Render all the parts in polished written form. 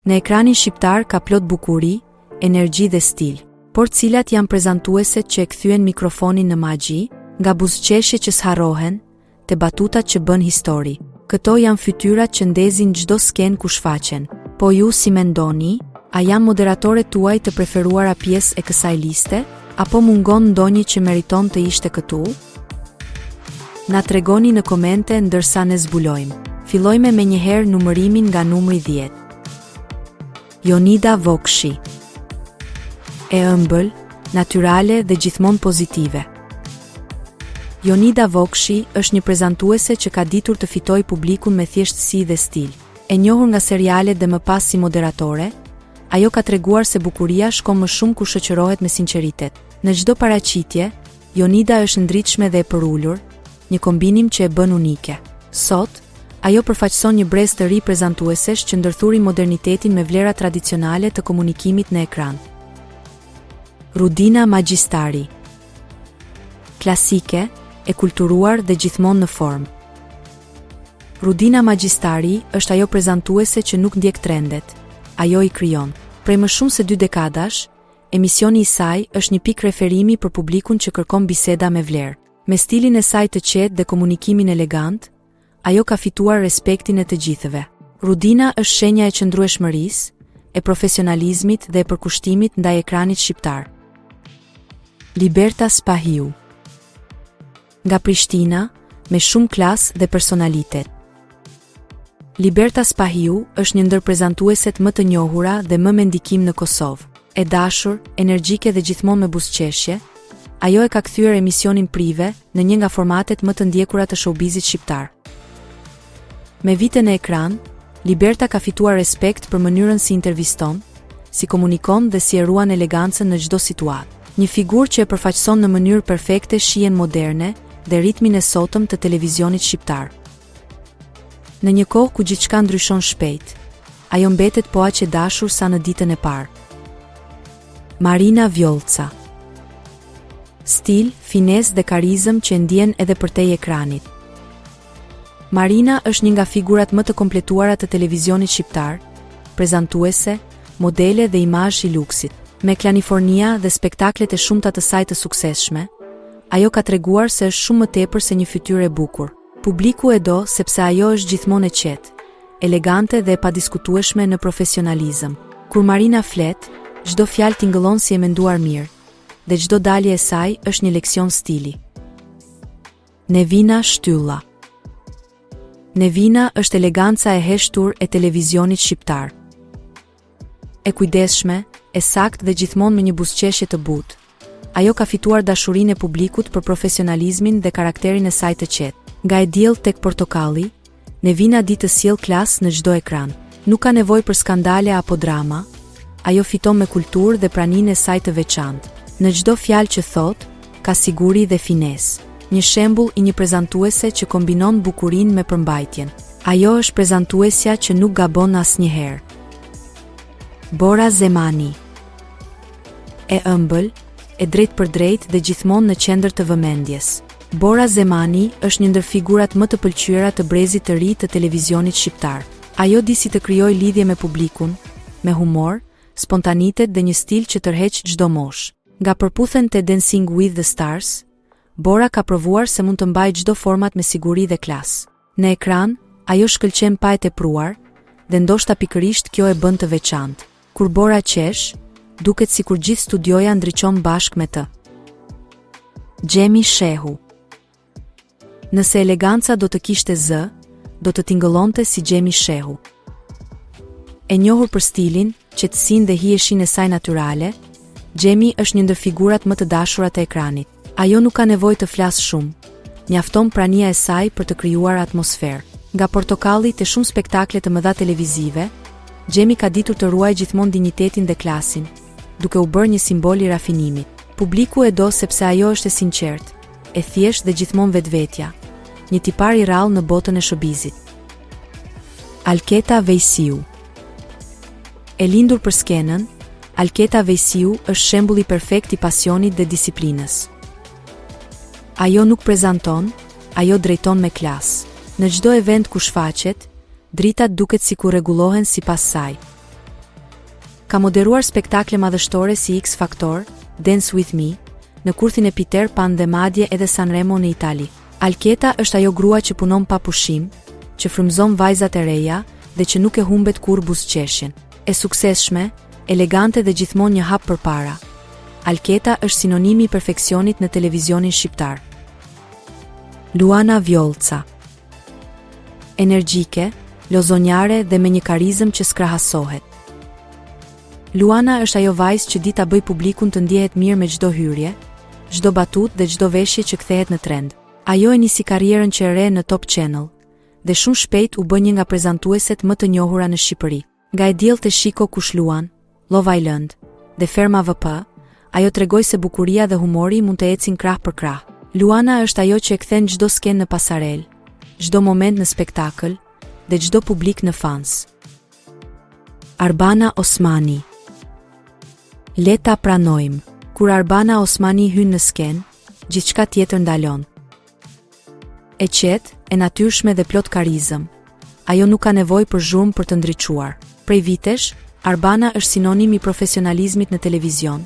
Në ekranin shqiptar ka plot bukuri, energji dhe stil, por cilat janë prezantueset që e kthyen mikrofonin në magji, nga buzëqeshje që s'harrohen, te batutat që bën histori. Këto janë fytyrat që ndezin çdo sken ku shfaqen. Po ju si mendoni, a janë moderatorët tuaj të preferuara pjesë e kësaj liste, apo mungon ndonjë që meriton të ishte këtu? Na tregoni në komente ndërsa ne zbulojmë. Fillojme me njëherë numërimin nga numri 10. Jonida Vokshi. E ëmbël, natyrale dhe gjithmonë pozitive. Jonida Vokshi është një prezantuese që ka ditur të fitojë publikun me thjeshtësi dhe stil. E njohur nga serialet dhe më pas si moderatore, ajo ka treguar se bukuria shkon më shumë kur shoqërohet me sinqeritet. Në çdo paraqitje, Jonida është ndritshme dhe e përulur, një kombinim që e bën unike. Sot, ajo përfaqëson një brez të ri prezantuesesh që ndërthurin modernitetin me vlera tradicionale të komunikimit në ekran. Rudina Magjistari. Klasike, e kulturuar dhe gjithmonë në formë. Rudina Magjistari është ajo prezantuese që nuk ndjek trendet, ajo i krijon. Prej më shumë se 2 dekadash, emisioni i saj është një pikë referimi për publikun që kërkon biseda me vlerë. Me stilin e saj të qetë dhe komunikimin elegant, ajo ka fituar respektin e të gjithëve. Rudina është shenja e qëndrueshmërisë, e profesionalizmit dhe e përkushtimit ndaj ekranit shqiptar. Liberta Spahiu. Nga Prishtina, me shumë klasë dhe personalitet. Liberta Spahiu është një ndër prezantueset më të njohura dhe më me ndikim në Kosovë. E dashur, energjike dhe gjithmonë me buzëqeshje, ajo e ka kthyer emisionin Prive në një nga formatet më të ndjekura të showbizit shqiptar. Me vite në ekran, Liberta ka fituar respekt për mënyrën si interviston, si komunikon dhe si e ruan elegancën në çdo situatë. Një figurë që e përfaqëson në mënyrë perfekte shijen moderne dhe ritmin e sotëm të televizionit shqiptar. Në një kohë ku gjithçka ndryshon shpejt, ajo mbetet po aq e dashur sa në ditën e parë. Marina Vjollca. Stil, finesë dhe karizëm që ndjen edhe përtej ekranit. Marina është një nga figurat më të kompletuara të televizionit shqiptar, prezantuese, modele dhe imazh i luksit. Me Klanifornia dhe spektaklet e shumta të saj të suksesshme, ajo ka treguar se është shumë më tepër se një fytyrë e bukur. Publiku e do sepse ajo është gjithmonë e qetë, elegante dhe e padiskutueshme në profesionalizëm. Kur Marina flet, çdo fjalë tingëllon si e menduar mirë, dhe çdo dalje e saj është një leksion stili. Nevina Shtylla. Nevina është eleganca e heshtur e televizionit shqiptar. E kujdesshme, e saktë dhe gjithmonë me një buzëqeshje të butë. Ajo ka fituar dashurinë e publikut për profesionalizmin dhe karakterin e saj të qetë. Nga e diell tek portokalli, Nevina di të sjell klasë në çdo ekran. Nuk ka nevojë për skandale apo drama, ajo fiton me kulturë dhe praninë e saj të veçantë. Në çdo fjalë që thot, ka siguri dhe finesë. Një shembull i një prezantuese që kombinon bukurinë me përmbajtjen. Ajo është prezantuesja që nuk gabon asnjëherë. Bora Zemani. E ëmbël, e drejt për drejt dhe gjithmonë në qendër të vëmendjes. Bora Zemani është një ndër figurat më të pëlqyera të brezit të ri të televizionit shqiptar. Ajo di si të krijojë lidhje me publikun, me humor, spontanitet dhe një stil që tërheq çdo moshë. Nga përputhen te Dancing with the Stars, Bora ka provuar se mund të mbajë çdo format me siguri dhe klasë. Në ekran, ajo shkëlqen pa e tepruar, dhe ndoshta pikërisht kjo e bën të veçantë. Kur Bora qesh, duket sikur gjithë studioja ndriçon bashkë me të. Xhemi Shehu. Nëse eleganca do të kishte zë, do të tingëllonte si Xhemi Shehu. E njohur për stilin, qetësinë dhe hijeshin e saj natyrale, Xhemi është një ndër figurat më të dashura të ekranit. Ajo nuk ka nevojë të flasë shumë, mjafton prania e saj për të krijuar atmosferë. Nga portokalli te shumë spektakle të mëdha televizive, Xhemi ka ditur të ruajë gjithmonë dinjitetin dhe klasin, duke u bërë një simbol i rafinimit. Publiku e do sepse ajo është e sinqertë, e thjeshtë dhe gjithmonë vetvetja, një tipar i rrallë në botën e showbizit. Alketa Vejsiu. E lindur për skenën, Alketa Vejsiu është shembulli perfekt i pasionit dhe disiplinës. Ajo nuk prezanton, ajo drejton me klasë. Në çdo event ku shfaqet, dritat duket sikur rregullohen sipas saj. Ka moderuar spektakle madhështore si X Factor, Dance With Me, në kurthin e Peter Pan dhe madje edhe Sanremo në Itali. Alketa është ajo grua që punon pa pushim, që frymëzon vajzat e reja dhe që nuk e humbet kur buzëqeshjen. E suksesshme, elegante dhe gjithmonë një hap përpara. Alketa është sinonimi i perfeksionit në televizionin shqiptar. Luana Vjollca. Energjike, lozonjare dhe me një karizëm që skrahasohet. Luana është ajo vajzë që di ta bëj publikun të ndjehet mirë me çdo hyrje, çdo batut dhe çdo veshje që kthehet në trend. Ajo e nisi karrierën që e re në Top Channel dhe shumë shpejt u bë një nga prezantueset më të njohura në Shqipëri. Nga e diell të Shiko Kush Luan, Love Island dhe Ferma VP, ajo tregoi se bukuria dhe humori mund të ecin krah për krah. Luana është ajo që e kthen çdo skenë në pasarel, çdo moment në spektakël dhe çdo publik në fans. Arbana Osmani. Le ta pranojmë, kur Arbana Osmani hyn në skenë, gjithçka tjetër ndalon. E qetë, e natyrshme dhe plot karizëm. Ajo nuk ka nevojë për zhurmë për të ndriçuar. Prej vitesh, Arbana është sinonim i profesionalizmit në televizion,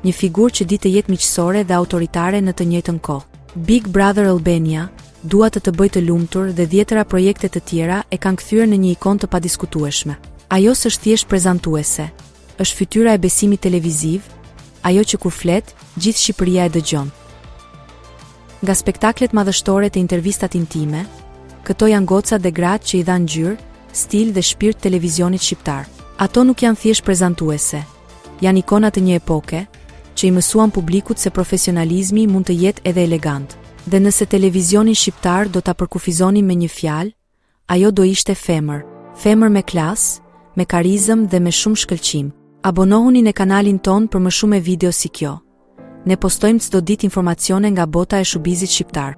një figurë që di të jetë miqësore dhe autoritare në të njëjtën kohë. Big Brother Albania, Dua të bëj të lumtur dhe 10 projekte të tjera e kanë kthyer në një ikon të padiskutueshme. Ajo s'është thjesht prezantuese, është fytyra e besimit televiziv, ajo që kur flet, gjithë Shqipëria e dëgjon. Nga spektaklet madhështore të intervistat intime, këto janë gocat dhe gratë që i dhanë ngjyrë, stil dhe shpirt televizionit shqiptar. Ato nuk janë thjesht prezantuese, janë ikona të një epoke, që i mësuan publikut se profesionalizmi mund të jetë edhe elegant. Dhe nëse televizionin shqiptar do ta përkufizonin me një fjalë, ajo do ishte femër. Femër me klas, me karizëm dhe me shumë shkëlqim. Abonohuni në kanalin ton për më shumë video si kjo. Ne postojmë çdo ditë informacione nga bota e shubizit shqiptar.